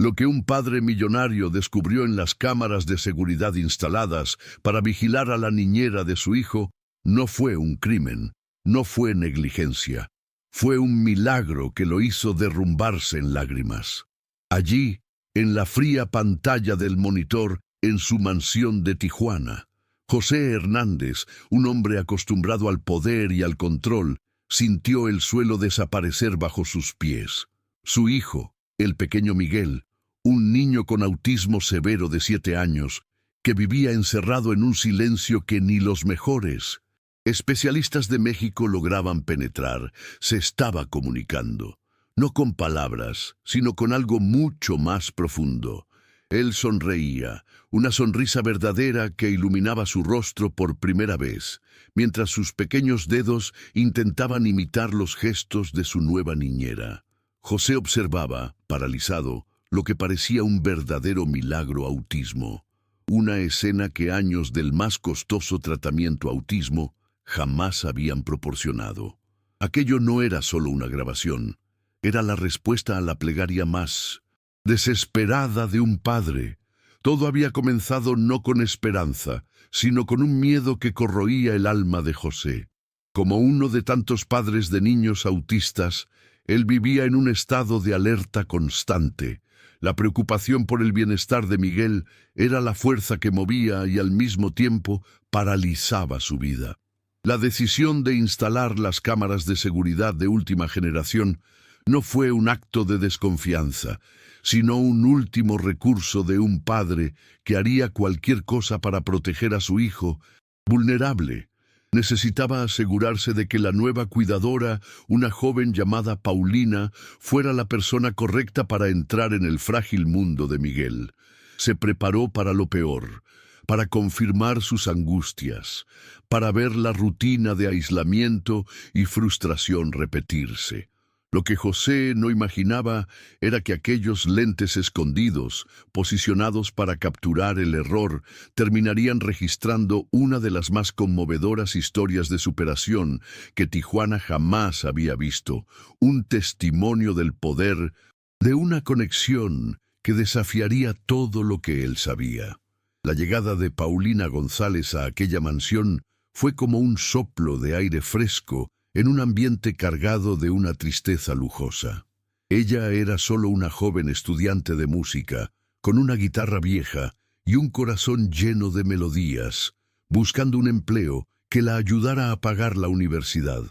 Lo que un padre millonario descubrió en las cámaras de seguridad instaladas para vigilar a la niñera de su hijo no fue un crimen, no fue negligencia. Fue un milagro que lo hizo derrumbarse en lágrimas. Allí, en la fría pantalla del monitor, en su mansión de Tijuana, José Hernández, un hombre acostumbrado al poder y al control, sintió el suelo desaparecer bajo sus pies. Su hijo, el pequeño Miguel, un niño con autismo severo de 7 años, que vivía encerrado en un silencio que ni los mejores especialistas de México lograban penetrar, se estaba comunicando, no con palabras, sino con algo mucho más profundo. Él sonreía, una sonrisa verdadera que iluminaba su rostro por primera vez, mientras sus pequeños dedos intentaban imitar los gestos de su nueva niñera. José observaba, paralizado, lo que parecía un verdadero milagro autismo, una escena que años del más costoso tratamiento autismo jamás habían proporcionado. Aquello no era solo una grabación, era la respuesta a la plegaria más desesperada de un padre. Todo había comenzado no con esperanza, sino con un miedo que corroía el alma de José. Como uno de tantos padres de niños autistas, él vivía en un estado de alerta constante. La preocupación por el bienestar de Miguel era la fuerza que movía y al mismo tiempo paralizaba su vida. La decisión de instalar las cámaras de seguridad de última generación no fue un acto de desconfianza, sino un último recurso de un padre que haría cualquier cosa para proteger a su hijo, vulnerable. Necesitaba asegurarse de que la nueva cuidadora, una joven llamada Paulina, fuera la persona correcta para entrar en el frágil mundo de Miguel. Se preparó para lo peor, para confirmar sus angustias, para ver la rutina de aislamiento y frustración repetirse. Lo que José no imaginaba era que aquellos lentes escondidos, posicionados para capturar el error, terminarían registrando una de las más conmovedoras historias de superación que Tijuana jamás había visto, un testimonio del poder de una conexión que desafiaría todo lo que él sabía. La llegada de Paulina González a aquella mansión fue como un soplo de aire fresco en un ambiente cargado de una tristeza lujosa. Ella era solo una joven estudiante de música, con una guitarra vieja y un corazón lleno de melodías, buscando un empleo que la ayudara a pagar la universidad.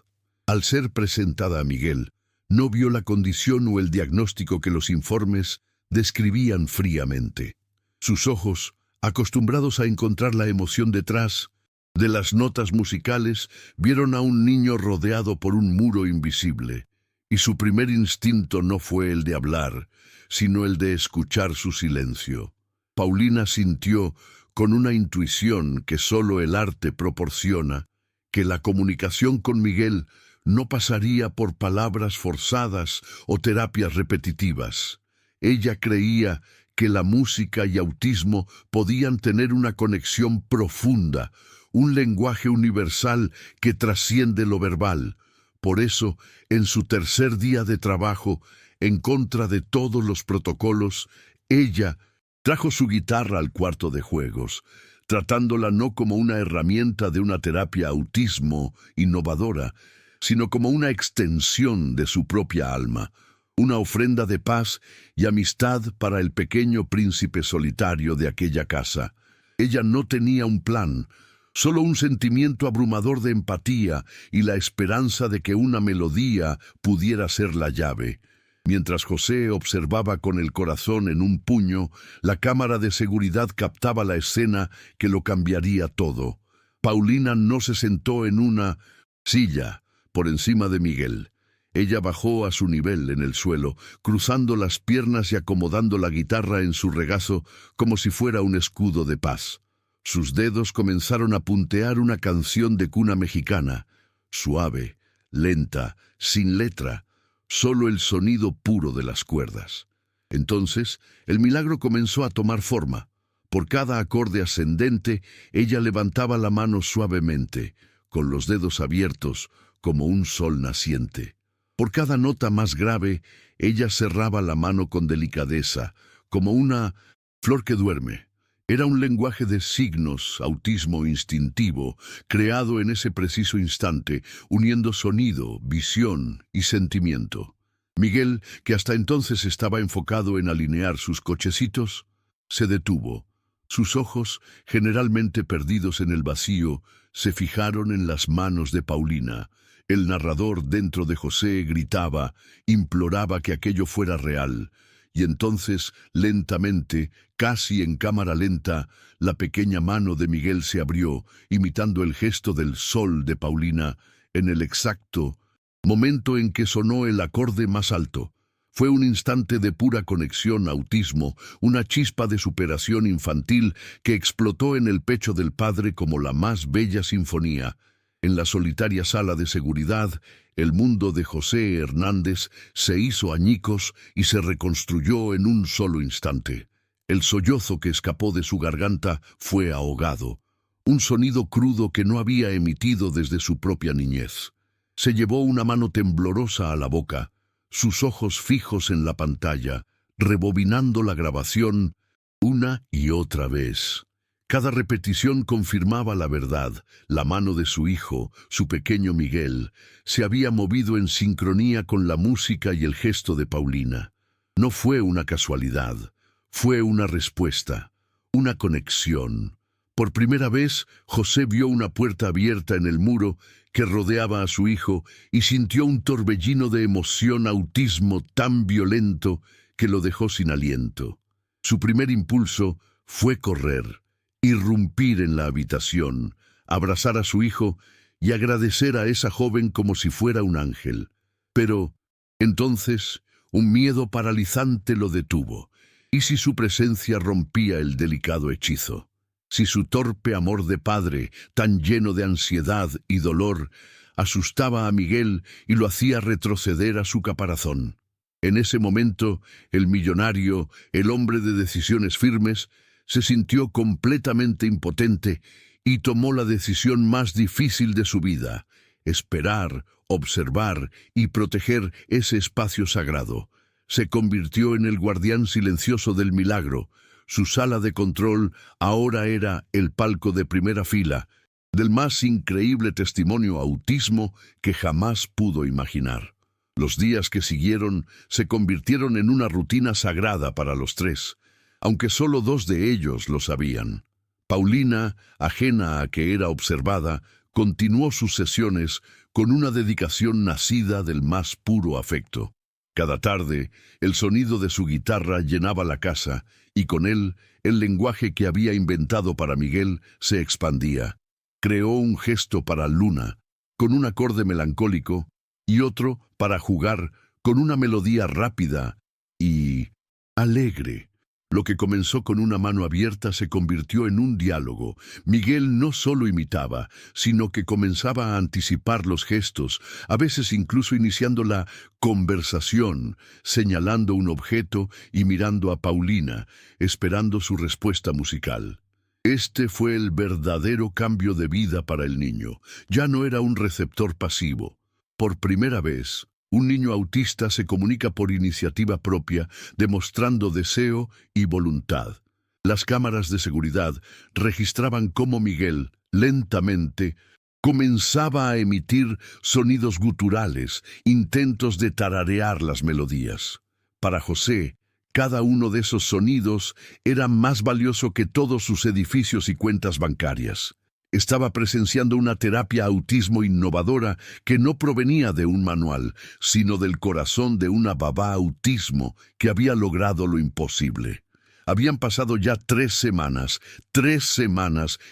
Al ser presentada a Miguel, no vio la condición o el diagnóstico que los informes describían fríamente. Sus ojos, acostumbrados a encontrar la emoción detrás de las notas musicales, vieron a un niño rodeado por un muro invisible, y su primer instinto no fue el de hablar, sino el de escuchar su silencio. Paulina sintió, con una intuición que solo el arte proporciona, que la comunicación con Miguel no pasaría por palabras forzadas o terapias repetitivas. Ella creía que la música y autismo podían tener una conexión profunda, un lenguaje universal que trasciende lo verbal. Por eso, en su tercer día de trabajo, en contra de todos los protocolos, ella trajo su guitarra al cuarto de juegos, tratándola no como una herramienta de una terapia autismo innovadora, sino como una extensión de su propia alma, una ofrenda de paz y amistad para el pequeño príncipe solitario de aquella casa. Ella no tenía un plan, solo un sentimiento abrumador de empatía y la esperanza de que una melodía pudiera ser la llave. Mientras José observaba con el corazón en un puño, la cámara de seguridad captaba la escena que lo cambiaría todo. Paulina no se sentó en una silla por encima de Miguel. Ella bajó a su nivel en el suelo, cruzando las piernas y acomodando la guitarra en su regazo como si fuera un escudo de paz. Sus dedos comenzaron a puntear una canción de cuna mexicana, suave, lenta, sin letra, solo el sonido puro de las cuerdas. Entonces, el milagro comenzó a tomar forma. Por cada acorde ascendente, ella levantaba la mano suavemente, con los dedos abiertos, como un sol naciente. Por cada nota más grave, ella cerraba la mano con delicadeza, como una flor que duerme. Era un lenguaje de signos, autismo instintivo, creado en ese preciso instante, uniendo sonido, visión y sentimiento. Miguel, que hasta entonces estaba enfocado en alinear sus cochecitos, se detuvo. Sus ojos, generalmente perdidos en el vacío, se fijaron en las manos de Paulina. El narrador dentro de José gritaba, imploraba que aquello fuera real. Y entonces, lentamente, casi en cámara lenta, la pequeña mano de Miguel se abrió, imitando el gesto del sol de Paulina, en el exacto momento en que sonó el acorde más alto. Fue un instante de pura conexión, autismo, una chispa de superación infantil que explotó en el pecho del padre como la más bella sinfonía. En la solitaria sala de seguridad, el mundo de José Hernández se hizo añicos y se reconstruyó en un solo instante. El sollozo que escapó de su garganta fue ahogado, un sonido crudo que no había emitido desde su propia niñez. Se llevó una mano temblorosa a la boca, sus ojos fijos en la pantalla, rebobinando la grabación una y otra vez. Cada repetición confirmaba la verdad. La mano de su hijo, su pequeño Miguel, se había movido en sincronía con la música y el gesto de Paulina. No fue una casualidad, fue una respuesta, una conexión. Por primera vez, José vio una puerta abierta en el muro que rodeaba a su hijo y sintió un torbellino de emoción, autismo tan violento que lo dejó sin aliento. Su primer impulso fue correr, irrumpir en la habitación, abrazar a su hijo y agradecer a esa joven como si fuera un ángel. Pero, entonces, un miedo paralizante lo detuvo. ¿Y si su presencia rompía el delicado hechizo? Si su torpe amor de padre, tan lleno de ansiedad y dolor, asustaba a Miguel y lo hacía retroceder a su caparazón. En ese momento, el millonario, el hombre de decisiones firmes, se sintió completamente impotente y tomó la decisión más difícil de su vida: esperar, observar y proteger ese espacio sagrado. Se convirtió en el guardián silencioso del milagro. Su sala de control ahora era el palco de primera fila, del más increíble testimonio autismo que jamás pudo imaginar. Los días que siguieron se convirtieron en una rutina sagrada para los tres, aunque solo dos de ellos lo sabían. Paulina, ajena a que era observada, continuó sus sesiones con una dedicación nacida del más puro afecto. Cada tarde, el sonido de su guitarra llenaba la casa, y con él, el lenguaje que había inventado para Miguel se expandía. Creó un gesto para Luna, con un acorde melancólico, y otro para jugar, con una melodía rápida y alegre. Lo que comenzó con una mano abierta se convirtió en un diálogo. Miguel no solo imitaba, sino que comenzaba a anticipar los gestos, a veces incluso iniciando la conversación, señalando un objeto y mirando a Paulina, esperando su respuesta musical. Este fue el verdadero cambio de vida para el niño. Ya no era un receptor pasivo. Por primera vez, un niño autista se comunica por iniciativa propia, demostrando deseo y voluntad. Las cámaras de seguridad registraban cómo Miguel, lentamente, comenzaba a emitir sonidos guturales, intentos de tararear las melodías. Para José, cada uno de esos sonidos era más valioso que todos sus edificios y cuentas bancarias. Estaba presenciando una terapia autismo innovadora que no provenía de un manual, sino del corazón de una babá autismo que había logrado lo imposible. Habían pasado ya 3 semanas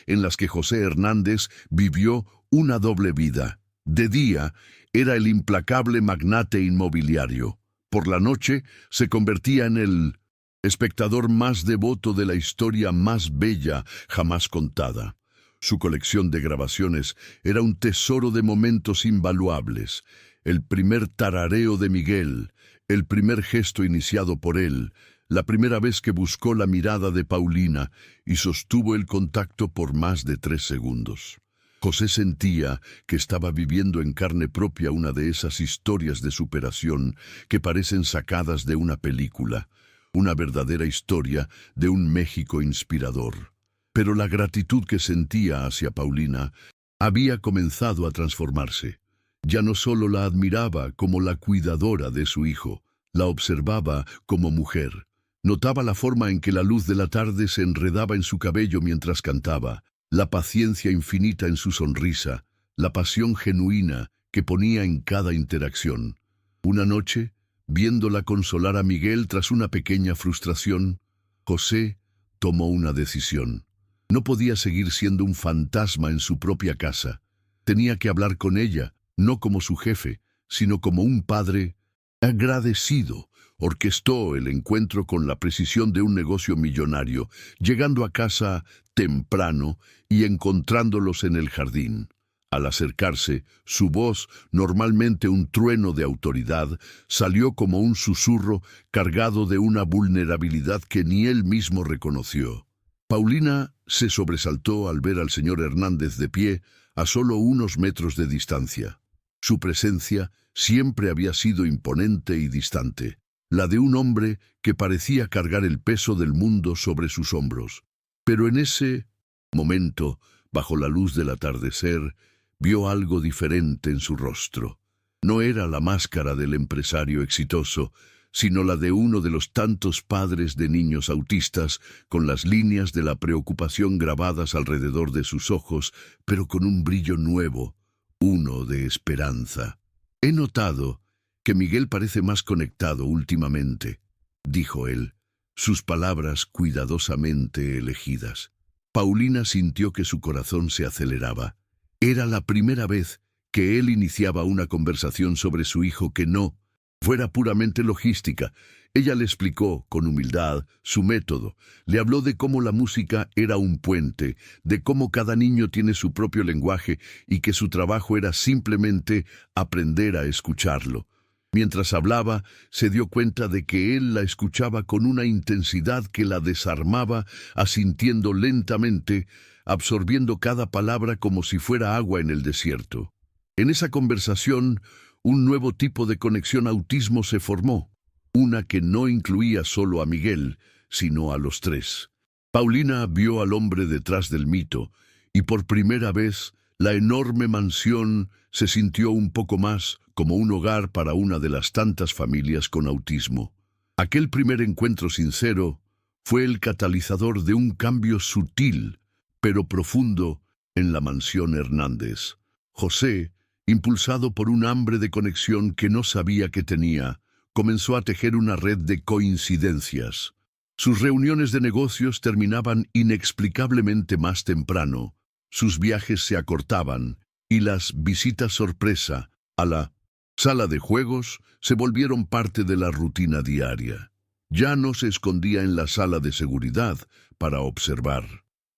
en las que José Hernández vivió una doble vida. De día, era el implacable magnate inmobiliario. Por la noche, se convertía en el espectador más devoto de la historia más bella jamás contada. Su colección de grabaciones era un tesoro de momentos invaluables. El primer tarareo de Miguel, el primer gesto iniciado por él, la primera vez que buscó la mirada de Paulina y sostuvo el contacto por más de 3 segundos. José sentía que estaba viviendo en carne propia una de esas historias de superación que parecen sacadas de una película. una verdadera historia de un México inspirador. Pero la gratitud que sentía hacia Paulina había comenzado a transformarse. Ya no solo la admiraba como la cuidadora de su hijo, la observaba como mujer. Notaba la forma en que la luz de la tarde se enredaba en su cabello mientras cantaba, la paciencia infinita en su sonrisa, la pasión genuina que ponía en cada interacción. Una noche, viéndola consolar a Miguel tras una pequeña frustración, José tomó una decisión. No podía seguir siendo un fantasma en su propia casa. Tenía que hablar con ella, no como su jefe, sino como un padre agradecido. Orquestó el encuentro con la precisión de un negocio millonario, llegando a casa temprano y encontrándolos en el jardín. Al acercarse, su voz, normalmente un trueno de autoridad, salió como un susurro cargado de una vulnerabilidad que ni él mismo reconoció. Paulina se sobresaltó al ver al señor Hernández de pie a solo unos metros de distancia. Su presencia siempre había sido imponente y distante, la de un hombre que parecía cargar el peso del mundo sobre sus hombros. Pero en ese momento, bajo la luz del atardecer, vio algo diferente en su rostro. No era la máscara del empresario exitoso, sino la de uno de los tantos padres de niños autistas, con las líneas de la preocupación grabadas alrededor de sus ojos, pero con un brillo nuevo, uno de esperanza. «He notado que Miguel parece más conectado últimamente», dijo él, sus palabras cuidadosamente elegidas. Paulina sintió que su corazón se aceleraba. Era la primera vez que él iniciaba una conversación sobre su hijo que no fuera puramente logística. Ella le explicó, con humildad, su método. Le habló de cómo la música era un puente, de cómo cada niño tiene su propio lenguaje y que su trabajo era simplemente aprender a escucharlo. Mientras hablaba, se dio cuenta de que él la escuchaba con una intensidad que la desarmaba, asintiendo lentamente, absorbiendo cada palabra como si fuera agua en el desierto. En esa conversación, un nuevo tipo de conexión autismo se formó, una que no incluía solo a Miguel, sino a los tres. Paulina vio al hombre detrás del mito, y por primera vez la enorme mansión se sintió un poco más como un hogar para una de las tantas familias con autismo. Aquel primer encuentro sincero fue el catalizador de un cambio sutil, pero profundo, en la mansión Hernández. José, impulsado por un hambre de conexión que no sabía que tenía, comenzó a tejer una red de coincidencias. Sus reuniones de negocios terminaban inexplicablemente más temprano, sus viajes se acortaban y las visitas sorpresa a la sala de juegos se volvieron parte de la rutina diaria. Ya no se escondía en la sala de seguridad para observar.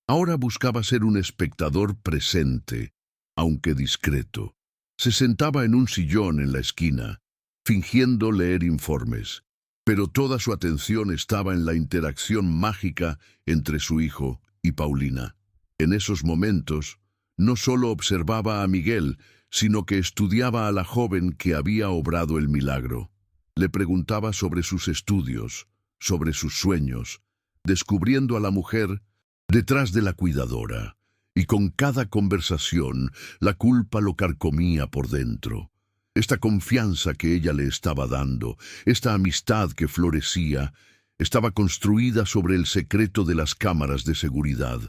Ahora buscaba ser un espectador presente, aunque discreto. Se sentaba en un sillón en la esquina, fingiendo leer informes, pero toda su atención estaba en la interacción mágica entre su hijo y Paulina. En esos momentos, no solo observaba a Miguel, sino que estudiaba a la joven que había obrado el milagro. Le preguntaba sobre sus estudios, sobre sus sueños, descubriendo a la mujer detrás de la cuidadora, y con cada conversación la culpa lo carcomía por dentro. Esta confianza que ella le estaba dando, esta amistad que florecía, estaba construida sobre el secreto de las cámaras de seguridad.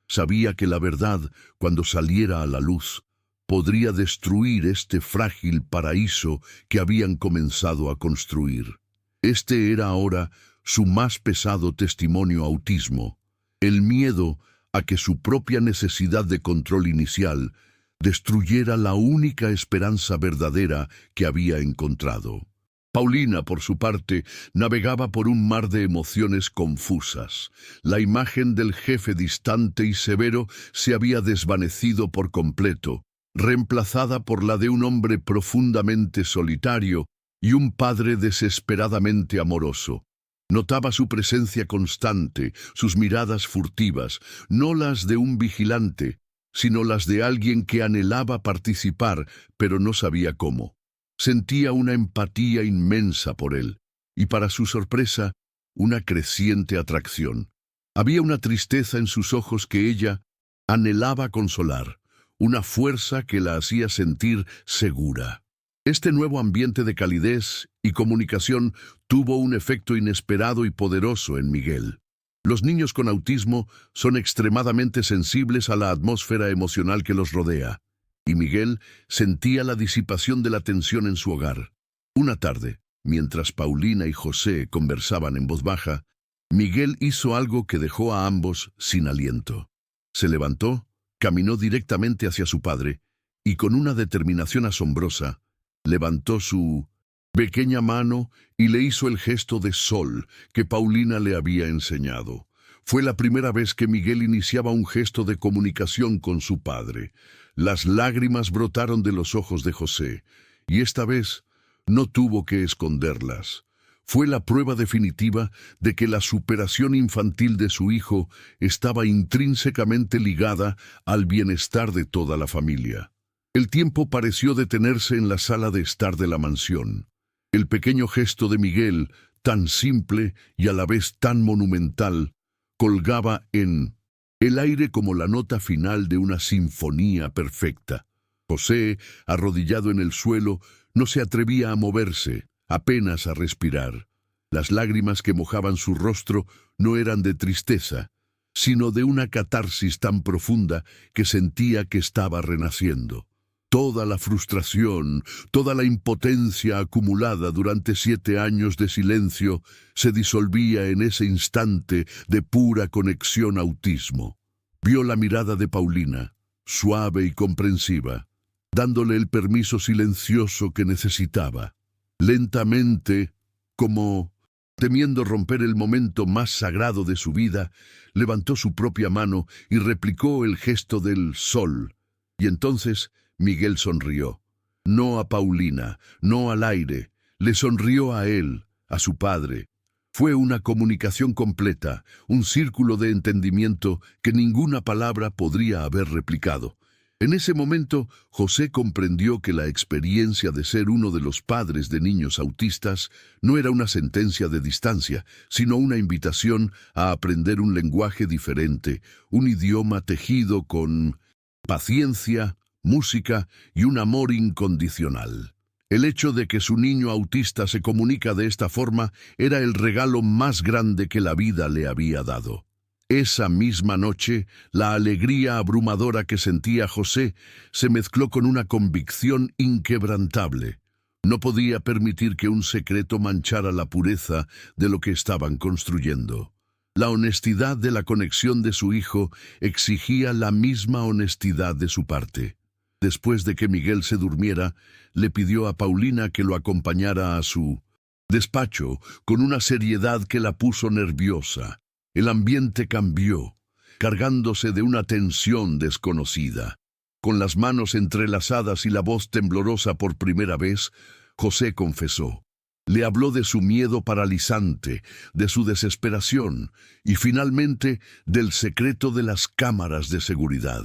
Sabía que la verdad, cuando saliera a la luz, podría destruir este frágil paraíso que habían comenzado a construir. Este era ahora su más pesado testimonio autismo, el miedo a que su propia necesidad de control inicial destruyera la única esperanza verdadera que había encontrado. Paulina, por su parte, navegaba por un mar de emociones confusas. La imagen del jefe distante y severo se había desvanecido por completo, reemplazada por la de un hombre profundamente solitario y un padre desesperadamente amoroso. Notaba su presencia constante, sus miradas furtivas, no las de un vigilante, sino las de alguien que anhelaba participar, pero no sabía cómo. Sentía una empatía inmensa por él, y para su sorpresa, una creciente atracción. Había una tristeza en sus ojos que ella anhelaba consolar, una fuerza que la hacía sentir segura. Este nuevo ambiente de calidez y comunicación tuvo un efecto inesperado y poderoso en Miguel. Los niños con autismo son extremadamente sensibles a la atmósfera emocional que los rodea, y Miguel sentía la disipación de la tensión en su hogar. Una tarde, mientras Paulina y José conversaban en voz baja, Miguel hizo algo que dejó a ambos sin aliento. Se levantó, caminó directamente hacia su padre y con una determinación asombrosa, levantó su pequeña mano y le hizo el gesto de sol que Paulina le había enseñado. Fue la primera vez que Miguel iniciaba un gesto de comunicación con su padre. Las lágrimas brotaron de los ojos de José, y esta vez no tuvo que esconderlas. Fue la prueba definitiva de que la superación infantil de su hijo estaba intrínsecamente ligada al bienestar de toda la familia. El tiempo pareció detenerse en la sala de estar de la mansión. El pequeño gesto de Miguel, tan simple y a la vez tan monumental, colgaba en el aire como la nota final de una sinfonía perfecta. José, arrodillado en el suelo, no se atrevía a moverse, apenas a respirar. Las lágrimas que mojaban su rostro no eran de tristeza, sino de una catarsis tan profunda que sentía que estaba renaciendo. Toda la frustración, toda la impotencia acumulada durante 7 años de silencio se disolvía en ese instante de pura conexión autismo. Vio la mirada de Paulina, suave y comprensiva, dándole el permiso silencioso que necesitaba. Lentamente, como temiendo romper el momento más sagrado de su vida, levantó su propia mano y replicó el gesto del sol. Y entonces Miguel sonrió. No a Paulina, no al aire, le sonrió a él, a su padre. Fue una comunicación completa, un círculo de entendimiento que ninguna palabra podría haber replicado. En ese momento, José comprendió que la experiencia de ser uno de los padres de niños autistas no era una sentencia de distancia, sino una invitación a aprender un lenguaje diferente, un idioma tejido con paciencia, música y un amor incondicional. El hecho de que su niño autista se comunica de esta forma era el regalo más grande que la vida le había dado. Esa misma noche, la alegría abrumadora que sentía José se mezcló con una convicción inquebrantable. No podía permitir que un secreto manchara la pureza de lo que estaban construyendo. La honestidad de la conexión de su hijo exigía la misma honestidad de su parte. Después de que Miguel se durmiera, le pidió a Paulina que lo acompañara a su despacho con una seriedad que la puso nerviosa. El ambiente cambió, cargándose de una tensión desconocida. Con las manos entrelazadas y la voz temblorosa por primera vez, José confesó. Le habló de su miedo paralizante, de su desesperación y finalmente del secreto de las cámaras de seguridad.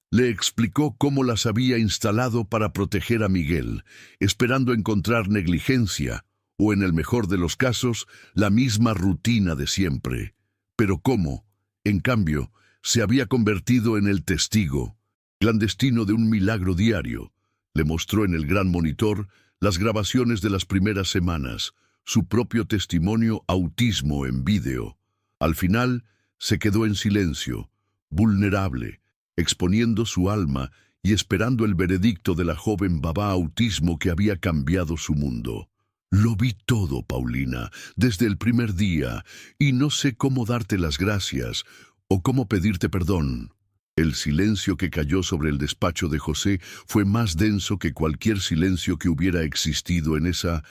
Le explicó cómo las había instalado para proteger a Miguel, esperando encontrar negligencia o, en el mejor de los casos, la misma rutina de siempre. Pero cómo, en cambio, se había convertido en el testigo clandestino de un milagro diario. Le mostró en el gran monitor las grabaciones de las primeras semanas, su propio testimonio autismo en vídeo. Al final, se quedó en silencio, vulnerable, exponiendo su alma y esperando el veredicto de la joven babá autismo que había cambiado su mundo. Lo vi todo, Paulina, desde el primer día, y no sé cómo darte las gracias o cómo pedirte perdón. El silencio que cayó sobre el despacho de José fue más denso que cualquier silencio que hubiera existido en esa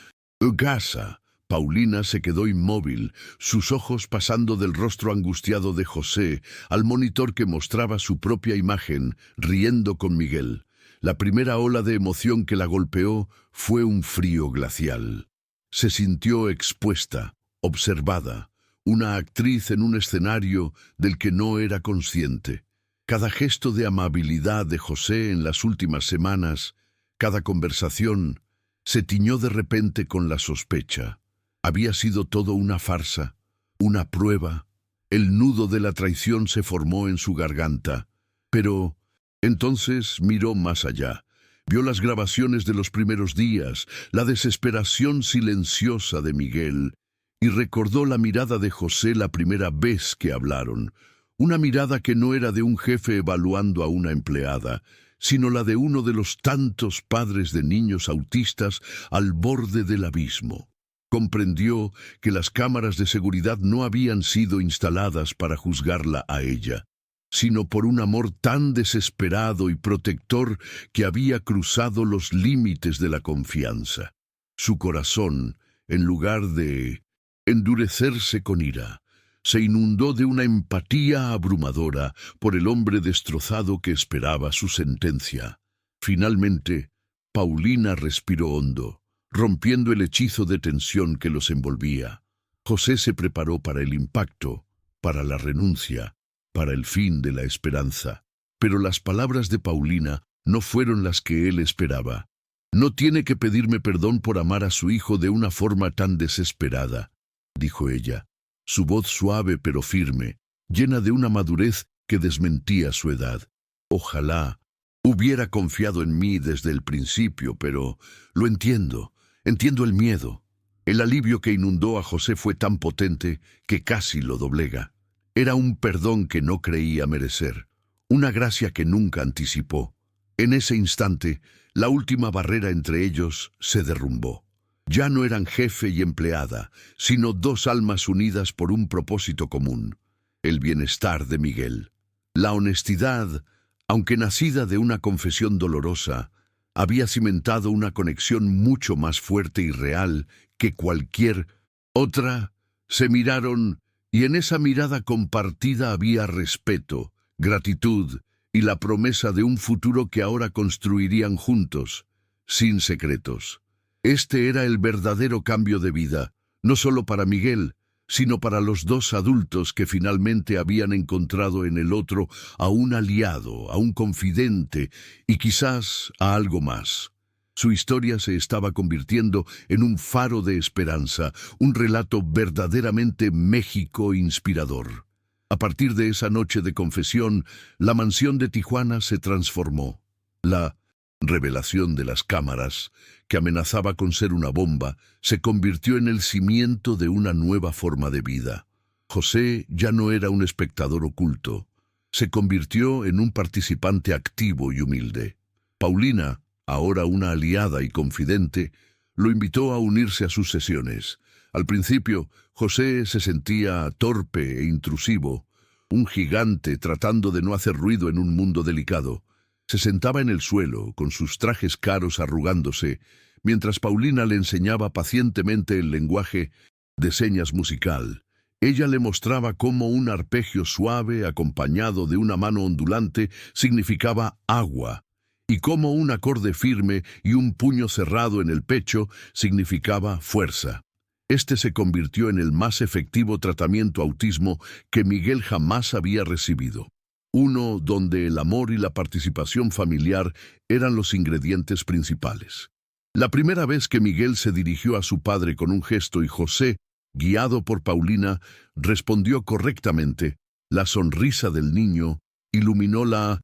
casa. Paulina se quedó inmóvil, sus ojos pasando del rostro angustiado de José al monitor que mostraba su propia imagen, riendo con Miguel. La primera ola de emoción que la golpeó fue un frío glacial. Se sintió expuesta, observada, una actriz en un escenario del que no era consciente. Cada gesto de amabilidad de José en las últimas semanas, cada conversación, se tiñó de repente con la sospecha. ¿Había sido todo una farsa? una prueba. El nudo de la traición se formó en su garganta. Pero entonces miró más allá. Vio las grabaciones de los primeros días, la desesperación silenciosa de Miguel, y recordó la mirada de José la primera vez que hablaron. Una mirada que no era de un jefe evaluando a una empleada, sino la de uno de los tantos padres de niños autistas al borde del abismo. Comprendió que las cámaras de seguridad no habían sido instaladas para juzgarla a ella, sino por un amor tan desesperado y protector que había cruzado los límites de la confianza. Su corazón, en lugar de endurecerse con ira, se inundó de una empatía abrumadora por el hombre destrozado que esperaba su sentencia. Finalmente, Paulina respiró hondo, rompiendo el hechizo de tensión que los envolvía. José se preparó para el impacto, para la renuncia, para el fin de la esperanza. Pero las palabras de Paulina no fueron las que él esperaba. «No tiene que pedirme perdón por amar a su hijo de una forma tan desesperada», dijo ella, su voz suave pero firme, llena de una madurez que desmentía su edad. «Ojalá hubiera confiado en mí desde el principio, pero lo entiendo el miedo». El alivio que inundó a José fue tan potente que casi lo doblega. Era un perdón que no creía merecer, una gracia que nunca anticipó. En ese instante, la última barrera entre ellos se derrumbó. Ya no eran jefe y empleada, sino dos almas unidas por un propósito común: el bienestar de Miguel. La honestidad, aunque nacida de una confesión dolorosa, había cimentado una conexión mucho más fuerte y real que cualquier otra. Se miraron, y en esa mirada compartida había respeto, gratitud y la promesa de un futuro que ahora construirían juntos, sin secretos. Este era el verdadero cambio de vida, no solo para Miguel, sino para los dos adultos que finalmente habían encontrado en el otro a un aliado, a un confidente y quizás a algo más. Su historia se estaba convirtiendo en un faro de esperanza, un relato verdaderamente México inspirador. A partir de esa noche de confesión, la mansión de Tijuana se transformó. La revelación de las cámaras, que amenazaba con ser una bomba, se convirtió en el cimiento de una nueva forma de vida. José ya no era un espectador oculto, se convirtió en un participante activo y humilde. Paulina, ahora una aliada y confidente, lo invitó a unirse a sus sesiones. Al principio, José se sentía torpe e intrusivo, un gigante tratando de no hacer ruido en un mundo delicado. Se sentaba en el suelo, con sus trajes caros arrugándose, mientras Paulina le enseñaba pacientemente el lenguaje de señas musical. Ella le mostraba cómo un arpegio suave, acompañado de una mano ondulante, significaba agua, y cómo un acorde firme y un puño cerrado en el pecho significaba fuerza. Este se convirtió en el más efectivo tratamiento autismo que Miguel jamás había recibido. Uno donde el amor y la participación familiar eran los ingredientes principales. La primera vez que Miguel se dirigió a su padre con un gesto y José, guiado por Paulina, respondió correctamente, la sonrisa del niño iluminó la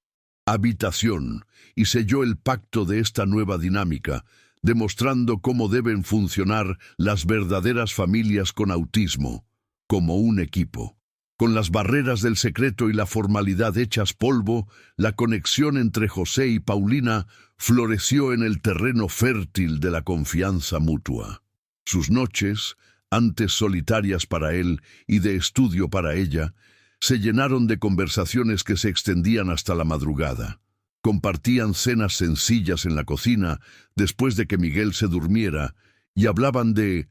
habitación y selló el pacto de esta nueva dinámica, demostrando cómo deben funcionar las verdaderas familias con autismo, como un equipo. Con las barreras del secreto y la formalidad hechas polvo, la conexión entre José y Paulina floreció en el terreno fértil de la confianza mutua. Sus noches, antes solitarias para él y de estudio para ella, se llenaron de conversaciones que se extendían hasta la madrugada. Compartían cenas sencillas en la cocina después de que Miguel se durmiera y hablaban de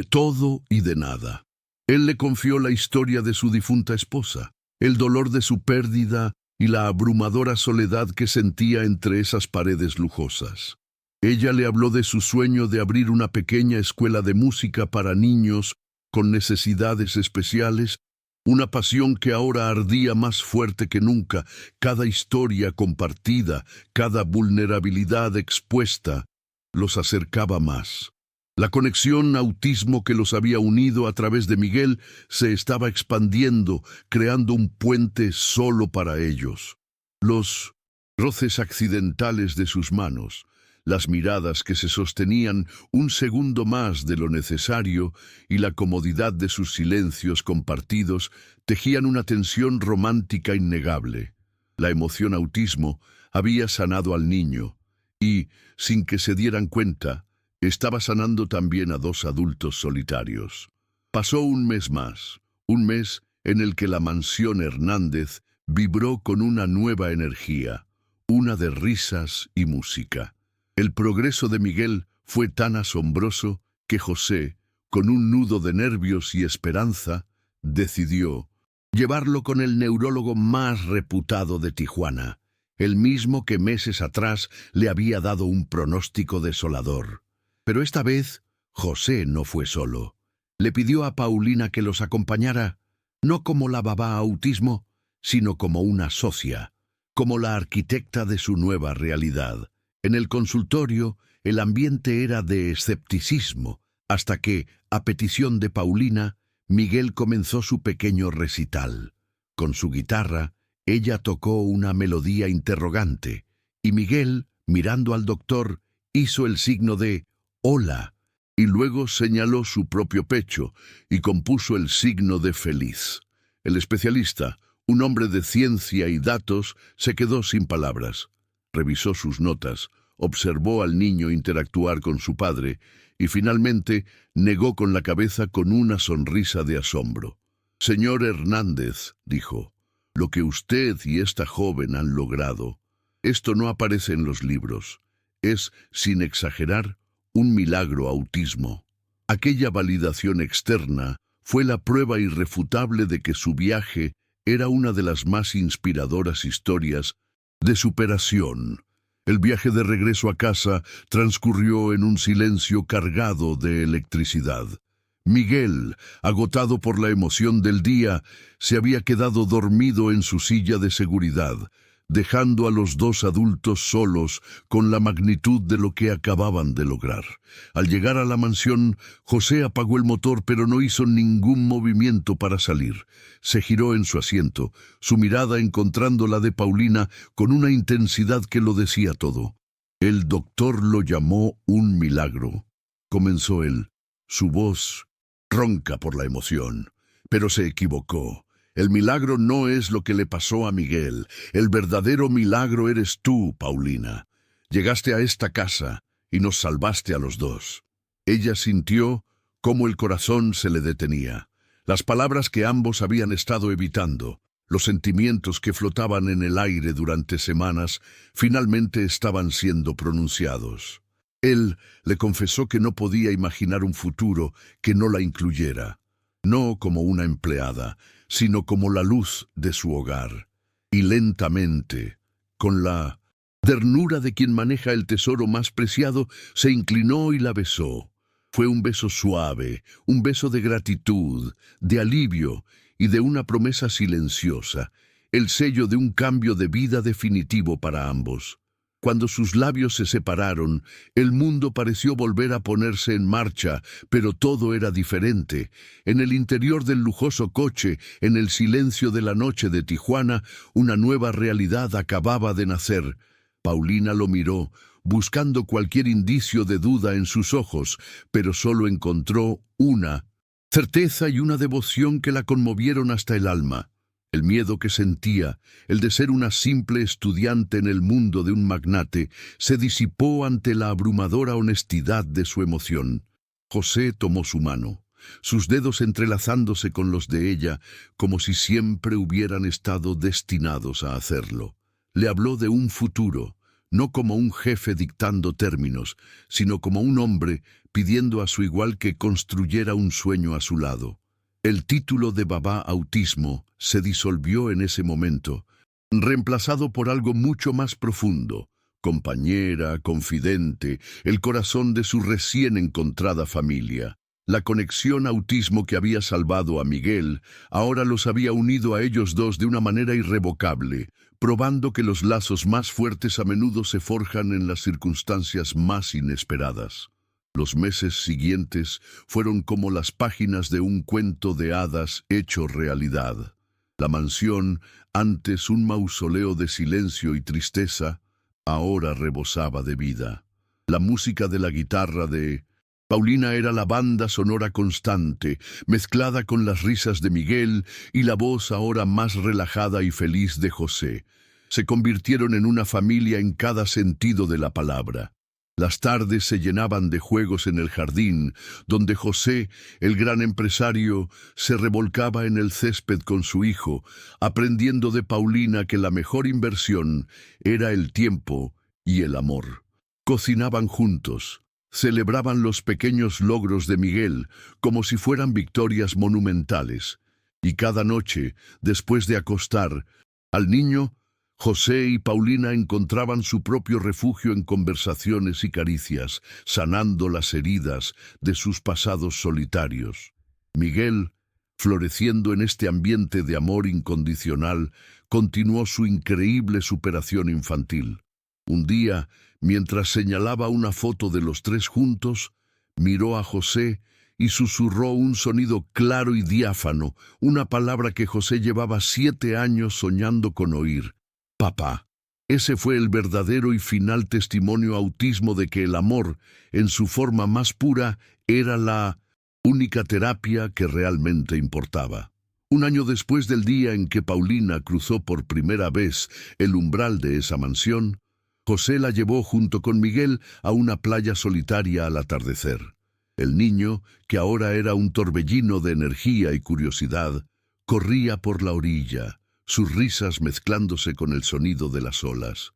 todo y de nada. Él le confió la historia de su difunta esposa, el dolor de su pérdida y la abrumadora soledad que sentía entre esas paredes lujosas. Ella le habló de su sueño de abrir una pequeña escuela de música para niños con necesidades especiales, una pasión que ahora ardía más fuerte que nunca. Cada historia compartida, cada vulnerabilidad expuesta, los acercaba más. La conexión autismo que los había unido a través de Miguel se estaba expandiendo, creando un puente solo para ellos. Los roces accidentales de sus manos, las miradas que se sostenían un segundo más de lo necesario y la comodidad de sus silencios compartidos tejían una tensión romántica innegable. La emoción autismo había sanado al niño y, sin que se dieran cuenta, estaba sanando también a dos adultos solitarios. Pasó un mes más, un mes en el que la mansión Hernández vibró con una nueva energía, una de risas y música. El progreso de Miguel fue tan asombroso que José, con un nudo de nervios y esperanza, decidió llevarlo con el neurólogo más reputado de Tijuana, el mismo que meses atrás le había dado un pronóstico desolador. Pero esta vez, José no fue solo. Le pidió a Paulina que los acompañara, no como la babá autismo, sino como una socia, como la arquitecta de su nueva realidad. En el consultorio, el ambiente era de escepticismo, hasta que, a petición de Paulina, Miguel comenzó su pequeño recital. Con su guitarra, ella tocó una melodía interrogante, y Miguel, mirando al doctor, hizo el signo de «Hola», y luego señaló su propio pecho y compuso el signo de feliz. El especialista, un hombre de ciencia y datos, se quedó sin palabras. Revisó sus notas, observó al niño interactuar con su padre y finalmente negó con la cabeza con una sonrisa de asombro. «Señor Hernández», dijo, «lo que usted y esta joven han logrado, esto no aparece en los libros. Es, sin exagerar, un milagro autismo». Aquella validación externa fue la prueba irrefutable de que su viaje era una de las más inspiradoras historias de superación. El viaje de regreso a casa transcurrió en un silencio cargado de electricidad. Miguel, agotado por la emoción del día, se había quedado dormido en su silla de seguridad, dejando a los dos adultos solos con la magnitud de lo que acababan de lograr. Al llegar a la mansión, José apagó el motor pero no hizo ningún movimiento para salir. Se giró en su asiento, su mirada encontrando la de Paulina con una intensidad que lo decía todo. «El doctor lo llamó un milagro», comenzó él, su voz ronca por la emoción. Pero se equivocó. El milagro no es lo que le pasó a Miguel. El verdadero milagro eres tú, Paulina. Llegaste a esta casa y nos salvaste a los dos. Ella sintió cómo el corazón se le detenía. Las palabras que ambos habían estado evitando, los sentimientos que flotaban en el aire durante semanas, finalmente estaban siendo pronunciados. Él le confesó que no podía imaginar un futuro que no la incluyera, no como una empleada, sino como la luz de su hogar. Y lentamente, con la ternura de quien maneja el tesoro más preciado, se inclinó y la besó. Fue un beso suave, un beso de gratitud, de alivio y de una promesa silenciosa, el sello de un cambio de vida definitivo para ambos. Cuando sus labios se separaron, el mundo pareció volver a ponerse en marcha, pero todo era diferente. En el interior del lujoso coche, en el silencio de la noche de Tijuana, una nueva realidad acababa de nacer. Paulina lo miró, buscando cualquier indicio de duda en sus ojos, pero solo encontró una certeza y una devoción que la conmovieron hasta el alma. El miedo que sentía, el de ser una simple estudiante en el mundo de un magnate, se disipó ante la abrumadora honestidad de su emoción. José tomó su mano, sus dedos entrelazándose con los de ella, como si siempre hubieran estado destinados a hacerlo. Le habló de un futuro, no como un jefe dictando términos, sino como un hombre pidiendo a su igual que construyera un sueño a su lado. El título de babá autismo se disolvió en ese momento, reemplazado por algo mucho más profundo, compañera, confidente, el corazón de su recién encontrada familia. La conexión autismo que había salvado a Miguel ahora los había unido a ellos dos de una manera irrevocable, probando que los lazos más fuertes a menudo se forjan en las circunstancias más inesperadas. Los meses siguientes fueron como las páginas de un cuento de hadas hecho realidad. La mansión, antes un mausoleo de silencio y tristeza, ahora rebosaba de vida. La música de la guitarra de Paulina era la banda sonora constante, mezclada con las risas de Miguel y la voz ahora más relajada y feliz de José. Se convirtieron en una familia en cada sentido de la palabra. Las tardes se llenaban de juegos en el jardín, donde José, el gran empresario, se revolcaba en el césped con su hijo, aprendiendo de Paulina que la mejor inversión era el tiempo y el amor. Cocinaban juntos, celebraban los pequeños logros de Miguel como si fueran victorias monumentales, y cada noche, después de acostar al niño, José y Paulina encontraban su propio refugio en conversaciones y caricias, sanando las heridas de sus pasados solitarios. Miguel, floreciendo en este ambiente de amor incondicional, continuó su increíble superación infantil. Un día, mientras señalaba una foto de los tres juntos, miró a José y susurró un sonido claro y diáfano, una palabra que José llevaba 7 años soñando con oír: papá. Ese fue el verdadero y final testimonio autismo de que el amor, en su forma más pura, era la única terapia que realmente importaba. Un año después del día en que Paulina cruzó por primera vez el umbral de esa mansión, José la llevó junto con Miguel a una playa solitaria al atardecer. El niño, que ahora era un torbellino de energía y curiosidad, corría por la orilla, sus risas mezclándose con el sonido de las olas.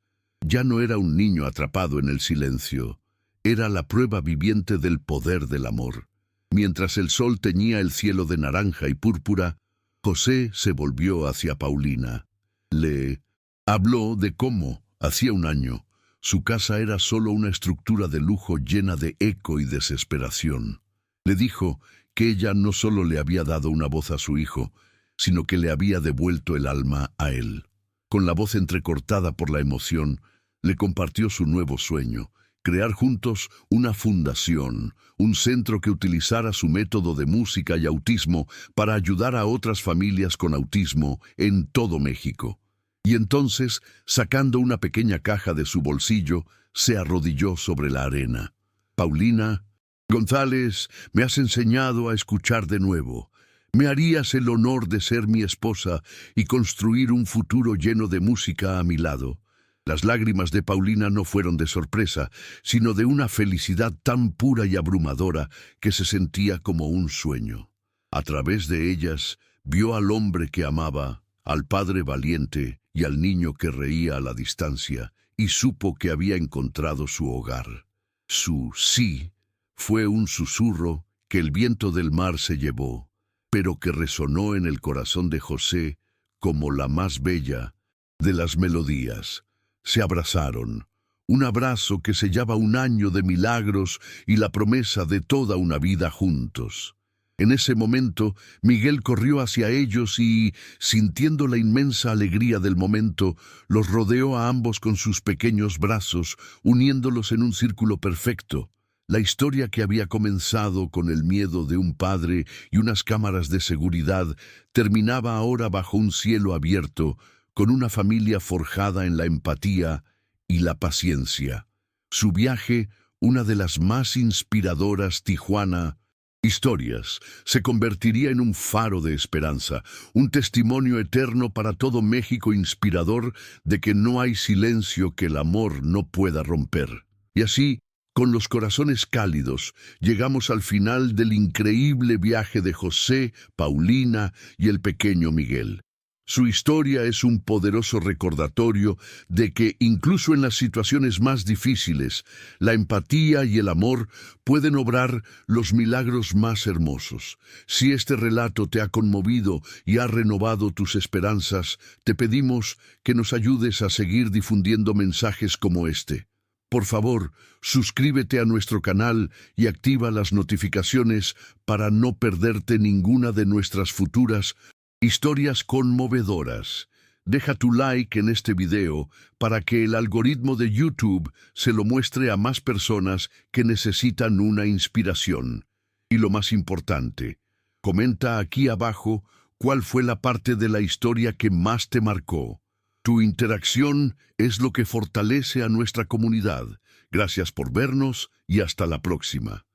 Ya no era un niño atrapado en el silencio, era la prueba viviente del poder del amor. Mientras el sol teñía el cielo de naranja y púrpura, José se volvió hacia Paulina. Le habló de cómo, hacía un año, su casa era solo una estructura de lujo llena de eco y desesperación. Le dijo que ella no solo le había dado una voz a su hijo, sino que le había devuelto el alma a él. Con la voz entrecortada por la emoción, le compartió su nuevo sueño: crear juntos una fundación, un centro que utilizara su método de música y autismo para ayudar a otras familias con autismo en todo México. Y entonces, sacando una pequeña caja de su bolsillo, se arrodilló sobre la arena. Paulina González, me has enseñado a escuchar de nuevo. ¿Me harías el honor de ser mi esposa y construir un futuro lleno de música a mi lado? Las lágrimas de Paulina no fueron de sorpresa, sino de una felicidad tan pura y abrumadora que se sentía como un sueño. A través de ellas, vio al hombre que amaba, al padre valiente y al niño que reía a la distancia, y supo que había encontrado su hogar. Su sí fue un susurro que el viento del mar se llevó, pero que resonó en el corazón de José como la más bella de las melodías. Se abrazaron, un abrazo que sellaba un año de milagros y la promesa de toda una vida juntos. En ese momento, Miguel corrió hacia ellos y, sintiendo la inmensa alegría del momento, los rodeó a ambos con sus pequeños brazos, uniéndolos en un círculo perfecto. La historia que había comenzado con el miedo de un padre y unas cámaras de seguridad terminaba ahora bajo un cielo abierto, con una familia forjada en la empatía y la paciencia. Su viaje, una de las más inspiradoras Tijuana historias, se convertiría en un faro de esperanza, un testimonio eterno para todo México inspirador de que no hay silencio que el amor no pueda romper. Y así, con los corazones cálidos, llegamos al final del increíble viaje de José, Paulina y el pequeño Miguel. Su historia es un poderoso recordatorio de que, incluso en las situaciones más difíciles, la empatía y el amor pueden obrar los milagros más hermosos. Si este relato te ha conmovido y ha renovado tus esperanzas, te pedimos que nos ayudes a seguir difundiendo mensajes como este. Por favor, suscríbete a nuestro canal y activa las notificaciones para no perderte ninguna de nuestras futuras historias conmovedoras. Deja tu like en este video para que el algoritmo de YouTube se lo muestre a más personas que necesitan una inspiración. Y lo más importante, comenta aquí abajo cuál fue la parte de la historia que más te marcó. Tu interacción es lo que fortalece a nuestra comunidad. Gracias por vernos y hasta la próxima.